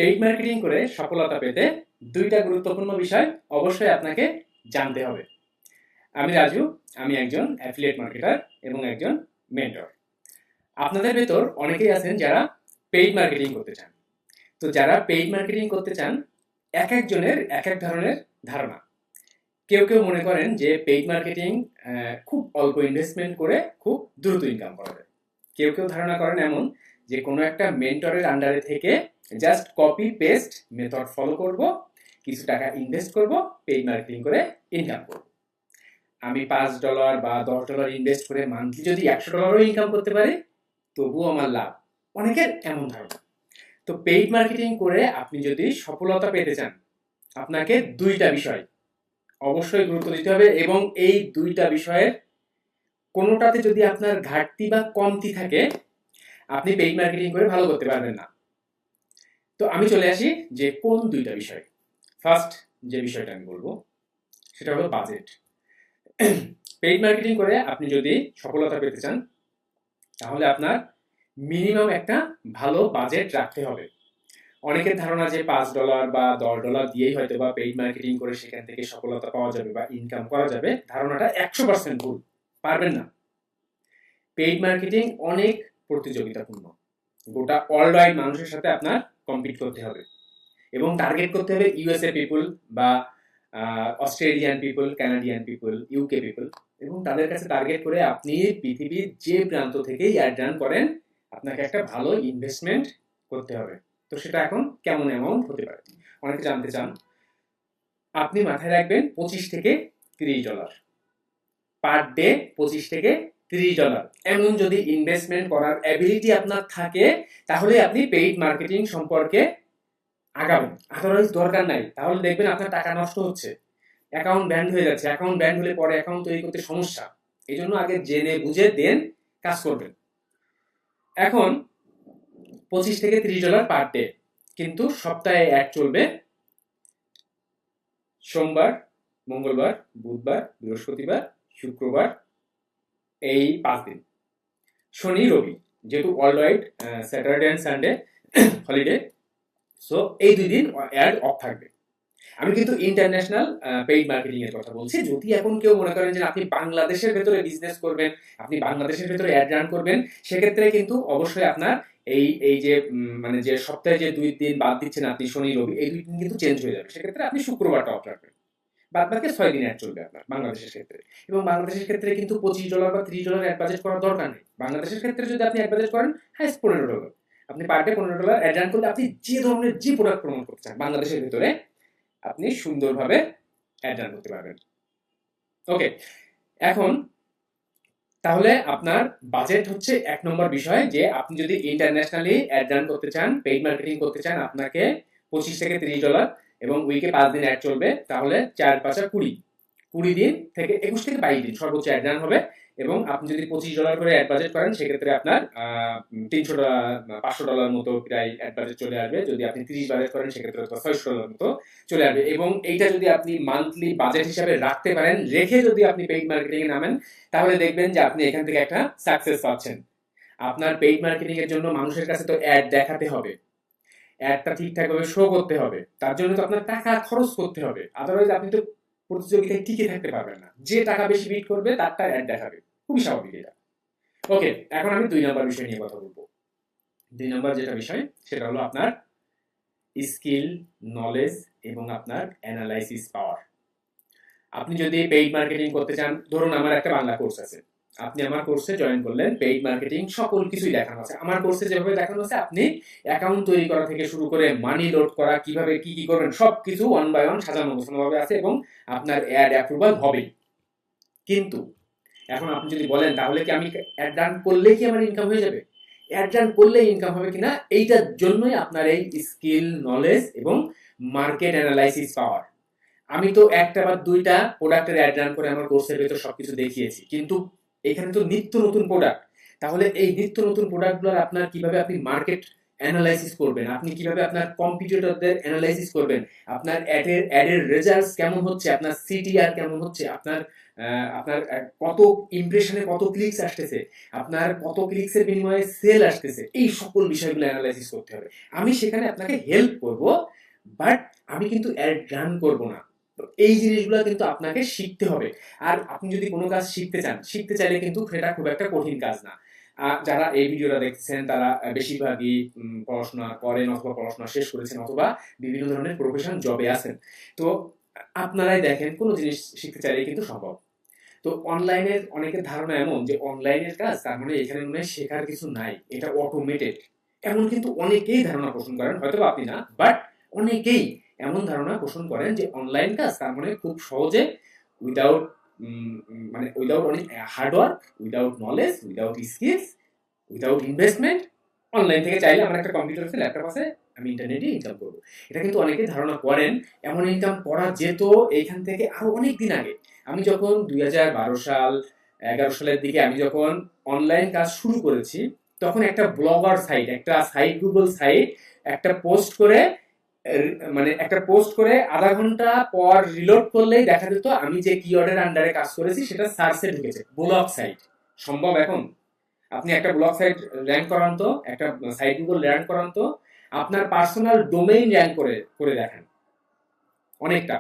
Paid marketing করে সফলতা পেতে দুইটা গুরুত্বপূর্ণ বিষয় অবশ্যই আপনাকে জানতে হবে। আমি রাজু, আমি একজন অ্যাফিলিয়েট মার্কেটার এবং একজন মেন্টর। আপনাদের ভেতর অনেকেই আছেন যারা পেইড মার্কেটিং করতে চান। তো যারা পেইড মার্কেটিং করতে চান, এক একজনের এক এক ধরনের ধারণা। কেউ কেউ মনে করেন যে পেইড মার্কেটিং খুব অল্প ইনভেস্টমেন্ট করে খুব দ্রুত ইনকাম করা যায়। কেউ কেউ ধারণা করেন এমন যে কোনো একটা মেন্টরের আন্ডারে থেকে just copy paste method follow করব, কিছু টাকা ইনভেস্ট করব, পেইড মার্কেটিং করে ইনকাম করব। আমি $5 বা $10 ইনভেস্ট করে মান্থলি যদি $100ও ইনকাম করতে পারি তবুও আমার লাভ। অনেকের এমন ধারণা। তো পেইড মার্কেটিং করে আপনি যদি সফলতা পেতে চান, আপনাকে দুইটা বিষয় অবশ্যই গুরুত্ব দিতে হবে, এবং এই দুইটা বিষয়ের কোনোটাতে যদি আপনার ঘাটতি বা কমতি থাকে, আপনি পেইড মার্কেটিং করে ভালো করতে পারবেন না। তো আমি চলে আসি যে কোন দুইটা বিষয়। ফার্স্ট যে বিষয়টা আমি বলবো সেটা হলো বাজেট। পেইড মার্কেটিং করে আপনি যদি সফলতা পেতে চান, তাহলে আপনার মিনিমাম একটা ভালো বাজেট রাখতে হবে। অনেকের ধারণা যে $5 বা $10 দিয়েই হয়তো বা পেইড মার্কেটিং করে সেখান থেকে সফলতা পাওয়া যাবে বা ইনকাম করা যাবে। ধারণাটা 100% ভুল। পারবেন না। পেইড মার্কেটিং অনেক প্রতিযোগিতাপূর্ণ। গোটা ওয়ার্ল্ড ওয়াইড মানুষের সাথে আপনার কম্পিট করতে হবে এবং টার্গেট করতে হবে ইউএসএ পিপল বা Australian people, Canadian people, UK people, এবং তাদের কাছে টার্গেট করে আপনি পৃথিবীর যে প্রান্ত থেকেই অ্যাড রান করেন, আপনাকে একটা ভালো ইনভেস্টমেন্ট করতে হবে। তো সেটা এখন কেমন অ্যামাউন্ট হতে পারে অনেকে জানতে চান। আপনি মাথায় রাখবেন $25 থেকে $30 পার ডে। $25 থেকে $30 এমন যদি ইনভেস্টমেন্ট করার অ্যাবিলিটি আপনার থাকে, তাহলে আপনি পেইড মার্কেটিং সম্পর্কে আগাবেন। আদারওয়াইজ দরকার নাই। তাহলে দেখবেন আপনার টাকা নষ্ট হচ্ছে, অ্যাকাউন্ট ব্যান্ড হয়ে যাচ্ছে। অ্যাকাউন্ট ব্যান্ড হলে পরে অ্যাকাউন্ট তৈরি করতে সমস্যা। এই জন্য আগে জেনে বুঝে দেন কাজ করবেন। এখন $25 থেকে $30 পার ডে, কিন্তু সপ্তাহে অ্যাড চলবে সোমবার, মঙ্গলবার, বুধবার, বৃহস্পতিবার, শুক্রবার, এই 5 দিন। শনি রবি, যেহেতু world wide Saturday and Sunday holiday, so এই 2 দিন অ্যাড অফ থাকবে। আমি কিন্তু ইন্টারন্যাশনাল পেইড মার্কেটিং এর কথা বলছি। যদি এখন কেউ মনে করেন যে আপনি বাংলাদেশের ভেতরে বিজনেস করবেন, আপনি বাংলাদেশের ভেতরে অ্যাড রান করবেন, সেক্ষেত্রে কিন্তু অবশ্যই আপনার এই যে মানে যে সপ্তাহে যে 2 দিন বাদ দিচ্ছেন আপনি, শনি রবি, এই 2 দিন কিন্তু চেঞ্জ হয়ে যাবে। সেক্ষেত্রে আপনি শুক্রবারটা অফ রাখবেন, বাদ বাকি 6 দিন অ্যাড চলবে আপনার বাংলাদেশের ক্ষেত্রে। এবং বাংলাদেশের ক্ষেত্রে কিন্তু $25 বা $30 অ্যাড বাজেট করার দরকার নেই। বাংলাদেশের ক্ষেত্রে যদি আপনি অ্যাড বাজেট করেন, হাইস্ট $15। আপনি পার ডে $15 অ্যাড রান করলে আপনি যে ধরনের যে প্রোডাক্ট প্রমোট করতে চান বাংলাদেশের ভেতরে, আপনি সুন্দরভাবে অ্যাড রান করতে পারবেন। ওকে, এখন তাহলে আপনার বাজেট হচ্ছে 1 নম্বর বিষয়। যে আপনি যদি ইন্টারন্যাশনালি অ্যাড রান করতে চান, পেইড মার্কেটিং করতে চান, আপনাকে $25 থেকে $30 এবং উইকে 5 দিন অ্যাড চলবে। তাহলে 4×5 = 20 দিন থেকে 21 থেকে 22 দিন সর্বোচ্চ অ্যাড রান হবে। এবং আপনি যদি $25 করে অ্যাড বাজেট করেন, সেক্ষেত্রে আপনার $300 $500 মতো প্রায় অ্যাড বাজেট চলে আসবে। যদি আপনি 30 বাজেট করেন, সেক্ষেত্রে $600 মতো চলে আসবে। এবং এইটা যদি আপনি মান্থলি বাজেট হিসাবে রাখতে পারেন, রেখে যদি আপনি পেইড মার্কেটিং এ নামেন, তাহলে দেখবেন যে আপনি এখান থেকে একটা সাকসেস পাচ্ছেন। আপনার পেইড মার্কেটিং এর জন্য মানুষের কাছে তো অ্যাড দেখাতে হবে, অ্যাডটা ঠিকঠাকভাবে শো করতে হবে, তার জন্য তো আপনার টাকা খরচ করতে হবে। আদারওয়াইজ আপনি তো প্রতিযোগিতায় টিকে থাকতে পারবেন না। যে টাকা বেশি বিট করবে তারটা অ্যাড দেখাবে, খুবই স্বাভাবিক এটা। ওকে, এখন আমি 2 নম্বর বিষয় নিয়ে কথা বলবো। 2 নম্বর যেটা বিষয় সেটা হলো আপনার স্কিল, নলেজ এবং আপনার অ্যানালাইসিস পাওয়ার। আপনি যদি পেইড মার্কেটিং করতে চান, ধরুন আমার একটা বাংলা কোর্স আছে, আপনি আমার কোর্সে জয়েন করলেন, পেইড মার্কেটিং সকল কিছুই দেখানো আছে। আমার কোর্সে যেভাবে দেখানো আছে, আপনি অ্যাকাউন্ট তৈরি করা থেকে শুরু করে মানি লোড করা, কিভাবে কি কি করবেন, সবকিছু 1 বাই 1 সাজানো গোছানোভাবে আছে, এবং আপনার অ্যাড অ্যাপ্রুভাল হবে। কিন্তু এখন আপনি যদি বলেন তাহলে কি আমি অ্যাড রান করলেই কি আমার ইনকাম হয়ে যাবে? অ্যাড রান করলেই ইনকাম হবে কিনা, এইটার জন্যই আপনার এই স্কিল, নলেজ এবং মার্কেট অ্যানালাইসিস পাওয়ার। আমি তো একটা বা 2টা প্রোডাক্টের অ্যাড রান করে আমার কোর্সের ভেতর সবকিছু দেখিয়েছি, কিন্তু এখানে তো নিত্য নতুন প্রোডাক্ট। তাহলে এই নিত্য নতুন প্রোডাক্টগুলোর আপনার কিভাবে আপনি মার্কেট অ্যানালাইসিস করবেন, আপনি কিভাবে আপনার কম্পিটিটরদের অ্যানালাইসিস করবেন, আপনার অ্যাডের রেজাল্টস কেমন হচ্ছে, আপনার সিটিআর কেমন হচ্ছে, আপনার কত ইমপ্রেশনে কত ক্লিকস আসতেছে, আপনার কত ক্লিকসের বিনিময়ে সেল আসতেছে, এই সকল বিষয়গুলো অ্যানালাইসিস করতে হবে। আমি সেখানে আপনাকে হেল্প করব, বাট আমি কিন্তু অ্যাড রান করব না। তো এই জিনিসগুলো কিন্তু আপনাকে শিখতে হবে। আর আপনি যদি কোনো কাজ শিখতে চাইলে কিন্তু সেটা খুব একটা কঠিন কাজ না। যারা এই ভিডিওটা দেখছেন তারা বেশিরভাগই পড়াশোনা করেন অথবা পড়াশোনা শেষ করেছেন অথবা বিভিন্ন ধরনের প্রফেশন জবে আছেন। তো আপনারাই দেখেন কোনো জিনিস শিখতে চাইলে কিন্তু সম্ভব। তো অনলাইনের অনেকের ধারণা এমন যে অনলাইনের কাজ তার মানে এখানে মনে হয় শেখার কিছু নাই, এটা অটোমেটেড, এমন কিন্তু অনেকেই ধারণা পোষণ করেন, হয়তো আপনি না, বাট অনেকেই এমন ধারণা পোষণ করেন যে অনলাইন কাজ তার মানে খুব সহজে উইদাউট উইদাউট অনেক hard work, without knowledge, without skills, without investment, online থেকে চাইলে আমার একটা কম্পিউটার আছে, ল্যাপটপ আছে, আমি ইন্টারনেটে ইনকাম করবো। এটা কিন্তু অনেকেই ধারণা করেন। এমন ইনকাম করা যেত এইখান থেকে আরো অনেক দিন আগে। আমি যখন 2012 সাল 11 সালের দিকে আমি যখন অনলাইন কাজ শুরু করেছি, তখন একটা ব্লগার সাইট, একটা সাইট, গুগল সাইট, একটা পোস্ট করে একটা পোস্ট করে আধা ঘন্টা পর রিলোড করলেই দেখা যেত আমি যে কিওয়ার্ডের আন্ডারে কাজ করেছি সেটা সার্চে ঢুকেছে। ব্লগ সাইট সম্ভব এখন? আপনি একটা ব্লগ সাইট র্যাঙ্ক করান তো, একটা সাইট গুগল র্যাঙ্ক করান তো, আপনার পার্সোনাল ডোমেইন র্যাঙ্ক করে করে দেখেন অনেকটা।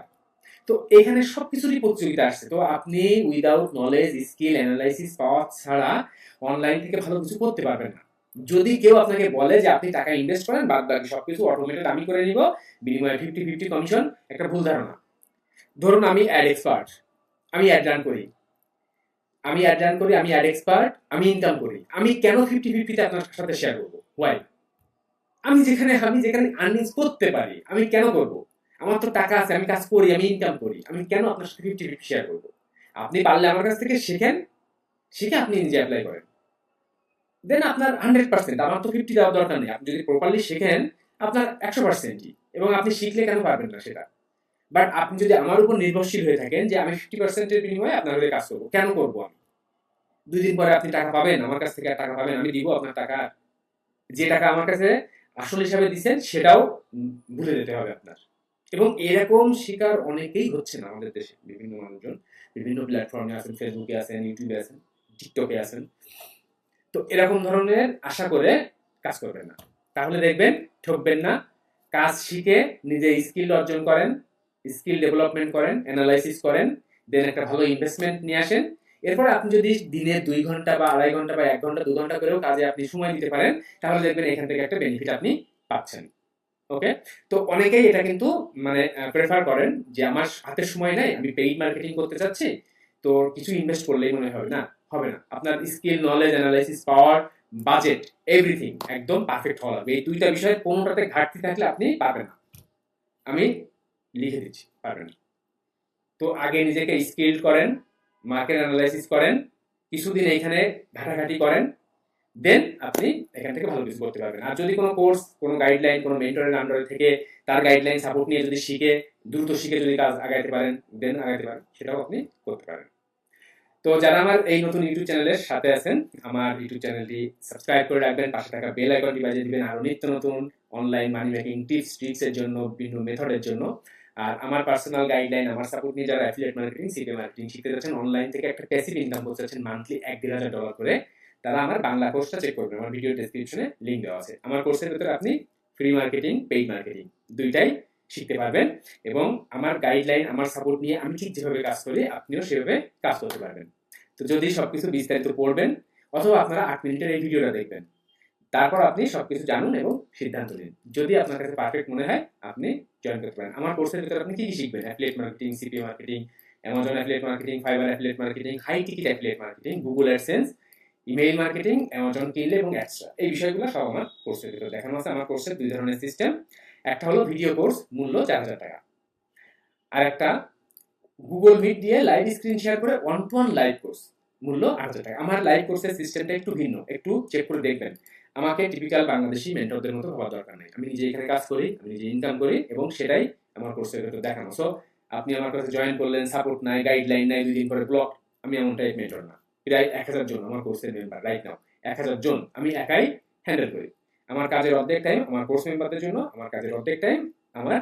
তো এখানে সবকিছুরই প্রতিযোগিতা আসছে। তো আপনি উইদাউট নলেজ, স্কিল, অ্যানালাইসিস পাওয়া ছাড়া অনলাইন থেকে ভালো কিছু করতে পারবেন না। যদি কেউ আপনাকে বলে যে আপনি টাকা ইনভেস্ট করেন, বাদ বাকি সবকিছু অটোমেটেড আমি করে নিব, বিনিময়ে 50-50 কমিশন, একটা ভুল ধারণা। ধরুন আমি অ্যাড এক্সপার্ট, আমি অ্যাড রান করি, আমি অ্যাড এক্সপার্ট, আমি ইনকাম করি, আমি কেন 50-50 আপনার সাথে শেয়ার করবো? ওয়াই? আমি যেখানে আর্নিংস করতে পারি আমি কেন করব? আমার তো টাকা আছে, আমি কাজ করি, আমি ইনকাম করি, আমি কেন আপনার সাথে 50-50 শেয়ার করবো? আপনি পারলে আমার কাছ থেকে শেখেন, শিখে আপনি নিজে অ্যাপ্লাই করেন, দেন আপনার 100%, আমার তো 50 দেওয়ার দরকার নেই। আপনি যদি প্রপারলি শেখেন আপনার 100%ই, এবং আপনি শিখলে কেন পারবেন না সেটা। বাট আপনি যদি আমার উপর নির্ভরশীল হয়ে থাকেন যে আমি 50%-এর বিনিময়ে আপনার হয়ে কাজ করবো, কেন করবো আমি? 2 দিন পরে আপনি টাকা পাবেন, আমার কাছ থেকে টাকা পাবেন, আমি দিব আপনার টাকা, যে টাকা আমার কাছে আসল হিসাবে দিচ্ছেন সেটাও ভুলে যেতে হবে আপনার। এবং এরকম শিকার অনেকেই হচ্ছে না আমাদের দেশে। বিভিন্ন মানুষজন বিভিন্ন প্ল্যাটফর্মে আছেন, ফেসবুকে আছেন, ইউটিউবে আছেন, টিকটকে আছেন। তো এরকম ধরনের আশা করে কাজ করবেন না, তাহলে দেখবেন ঠকবেন না। কাজ শিখে নিজে স্কিল অর্জন করেন, স্কিল ডেভেলপমেন্ট করেন, অ্যানালাইসিস করেন, দেন একটা ভালো ইনভেস্টমেন্ট নিয়ে আসেন। এরপর আপনি যদি দিনে 2 ঘন্টা বা 2.5 ঘন্টা বা 1 ঘন্টা 2 ঘন্টা করেও কাজে আপনি সময় দিতে পারেন, তাহলে দেখবেন এখান থেকে একটা বেনিফিট আপনি পাচ্ছেন। ওকে? তো অনেকেই এটা কিন্তু প্রেফার করেন যে আমার হাতে সময় নাই, আমি পেইড মার্কেটিং করতে চাচ্ছি, তো কিছু ইনভেস্ট করলেই মনে হবে না। হবে না। আপনার স্কিল, নলেজ, অ্যানালাইসিস পাওয়ার, বাজেট, এভরিথিং একদম পারফেক্ট হওয়া লাগবে। এই 2টা বিষয়ে কোনোটাতে ঘাটতি থাকলে আপনি পারবেন না। আমি লিখে দিচ্ছি, পারবেন না। তো আগে নিজেকে স্কিলড করেন, মার্কেট অ্যানালাইসিস করেন, কিছুদিন এইখানে ঘাটাঘাটি করেন, দেন আপনি এখান থেকে ভালো কিছু করতে পারবেন। আর যদি কোনো কোর্স, কোনো গাইডলাইন, কোনো মেন্টরের আন্ডারে থেকে তার গাইডলাইন সাপোর্ট নিয়ে যদি দ্রুত শিখে যদি কাজ আগাইতে পারেন, দেন আগাইতে পারেন, সেটাও আপনি করতে পারেন। তো যারা আমার এই নতুন ইউটিউব চ্যানেলের সাথে আছেন, আমার ইউটিউব চ্যানেলটি সাবস্ক্রাইব করে রাখবেন, পাশে থাকা বেল আইকনটি বাজিয়ে দিবেন আরো নিত্য নতুন online money making tips, tricks এর জন্য, বিভিন্ন মেথডের জন্য। আর আমার পার্সোনাল গাইডলাইন, আমার সাপোর্ট নিয়ে যারা অ্যাফিলিয়েট মার্কেটিং, সিপি মার্কেটিং শিখতে যাচ্ছেন, অনলাইন থেকে একটা প্যাসিভ ইনকাম করতে যাচ্ছেন মান্থলি $1,000-1,500 করে, তারা আমার বাংলা কোর্সটা চেক করবেন। আমার ভিডিও ডেসক্রিপশনে লিংক দেওয়া আছে। আমার কোর্সের ভিতরে আপনি ফ্রি মার্কেটিং, পেইড মার্কেটিং দুইটাই শিখতে পারবেন, এবং আমার গাইডলাইন, আমার সাপোর্ট নিয়ে আমি ঠিক যেভাবে কাজ করি আপনিও সেভাবে কাজ করতে পারবেন। তো যদি সবকিছু বিস্তারিত পড়বেন, অথবা আপনারা 8 মিনিটের এই ভিডিওটা দেখবেন, তারপর আপনি সবকিছু জানুন এবং সিদ্ধান্ত নিন। যদি আপনার কাছে পারফেক্ট মনে হয় আপনি জয়েন করতে পারেন। আমার কোর্সের ভিতরে আপনি কি কি শিখবেন? Affiliate marketing, CP marketing, Amazon affiliate marketing, Fiverr affiliate marketing, high ticket affiliate marketing, Google AdSense, email marketing, Amazon Kindle এবং এক্সট্রা, এই বিষয়গুলো সব আমার কোর্সের ভিতরে দেখানো আছে। আমার কোর্সের 2 ধরনের সিস্টেম, একটা হলো ভিডিও কোর্স, মূল্য 4,000 টাকা, আর একটা গুগল মিট দিয়ে লাইভ স্ক্রিন শেয়ার করে 1-to-1 লাইভ কোর্স, মূল্য 8,000 টাকা। আমার লাইভ কোর্সের সিস্টেমটা একটু ভিন্ন, একটু চেক করে দেখবেন। আমাকে টিপিক্যাল বাংলাদেশি মেন্টরদের মতো হওয়ার দরকার নেই। আমি নিজে এখানে কাজ করি, আমি নিজে ইনকাম করি, এবং সেটাই আমার কোর্সের ভেতরে দেখানো। সো আপনি আমার কাছে জয়েন করলেন, সাপোর্ট নাই, গাইডলাইন নাই, 2 দিন পরে ব্লক, আমি এমন টাইপ মেন্টর না। প্রায় 1,000 জন আমার কোর্সের মেম্বার রাইট নাও, 1,000 জন আমি একাই হ্যান্ডেল করি। আমার কাজের অর্ধেক টাইম আমার কোর্স মেম্বারদের জন্য, আমার কাজের অর্ধেক টাইম আমার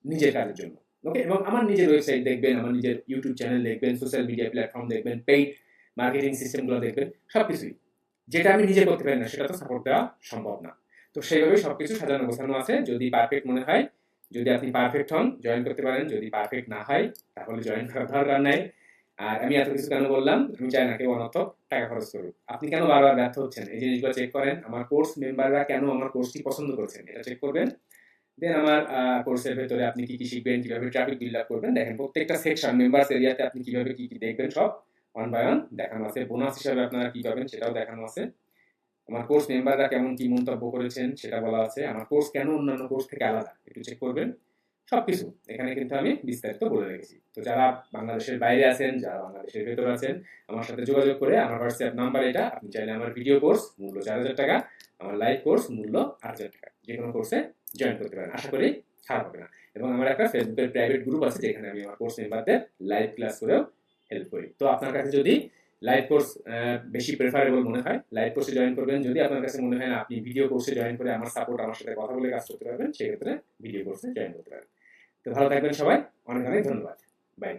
নিজের কাজের জন্য। ওকে, এবং আমার নিজের ওয়েবসাইট দেখবেন, আমার নিজের ইউটিউব চ্যানেল দেখবেন, সোশ্যাল মিডিয়া প্ল্যাটফর্ম দেখবেন, পেইড মার্কেটিং সিস্টেমগুলো দেখবেন, সবকিছুই। যেটা আমি নিজে করতে পারি না সেটা তো সাপোর্ট দেওয়া সম্ভব না। তো সেইভাবে সবকিছু সাজানো গোছানো আছে। যদি পারফেক্ট মনে হয়, যদি আপনি পারফেক্ট হন, জয়েন করতে পারেন। যদি পারফেক্ট না হয় তাহলে জয়েন করার দরকার নাই। আর আমি এত কিছু কেন বললাম, আমি চাই না কেউ অনর্থক টাকা খরচ করুক। আপনি কেন বারবার ব্যর্থ হচ্ছেন এই জিনিসগুলো চেক করেন। আমার কোর্স মেম্বাররা কেন আমার কোর্সটি পছন্দ করছেন এটা চেক করবেন। দেন আমার কোর্সের ভেতরে আপনি কি কি শিখবেন, কিভাবে ট্রাফিক বিল্ড আপ করবেন, দেখেন প্রত্যেকটা সেকশন মেম্বার্স এরিয়াতে আপনি কিভাবে কি কি দেখবেন সব ওয়ান বাই ওয়ান দেখানো আছে। বোনাস হিসাবে আপনারা কি পাবেন সেটাও দেখানো আছে। আমার কোর্স মেম্বাররা কেমন কি মন্তব্য করেছেন সেটা বলা আছে। আমার কোর্স কেন অন্যান্য কোর্স থেকে আলাদা একটু চেক করবেন। সবকিছু এখানে কিন্তু আমি বিস্তারিত বলে রেখেছি। তো যারা বাংলাদেশের বাইরে আছেন, যারা বাংলাদেশের ভেতরে আছেন, আমার সাথে যোগাযোগ করে, আমার হোয়াটসঅ্যাপ নাম্বার এটা, আপনি চাইলে আমার ভিডিও কোর্স মূল্য 4,000 টাকা, আমার লাইভ কোর্স মূল্য 8,000 টাকা, যে কোনো কোর্সে জয়েন করতে পারেন। আশা করি খারাপ হবে না। এবং আমার একটা ফেসবুকের প্রাইভেট গ্রুপ আছে যেখানে আমি আমার কোর্স মেম্বারদের লাইভ ক্লাস করেও হেল্প করি। তো আপনার কাছে যদি লাইভ কোর্স বেশি প্রেফারেবল মনে হয়, লাইভ কোর্সে জয়েন করবেন। যদি আপনার কাছে মনে হয় না আপনি ভিডিও কোর্সে জয়েন করে আমার সাপোর্ট, আমার সাথে কথা বলে কাজ করতে পারবেন, সেক্ষেত্রে ভিডিও কোর্সে জয়েন করতে পারেন। তো ভালো থাকবেন সবাই, অনেক অনেক ধন্যবাদ, বাই।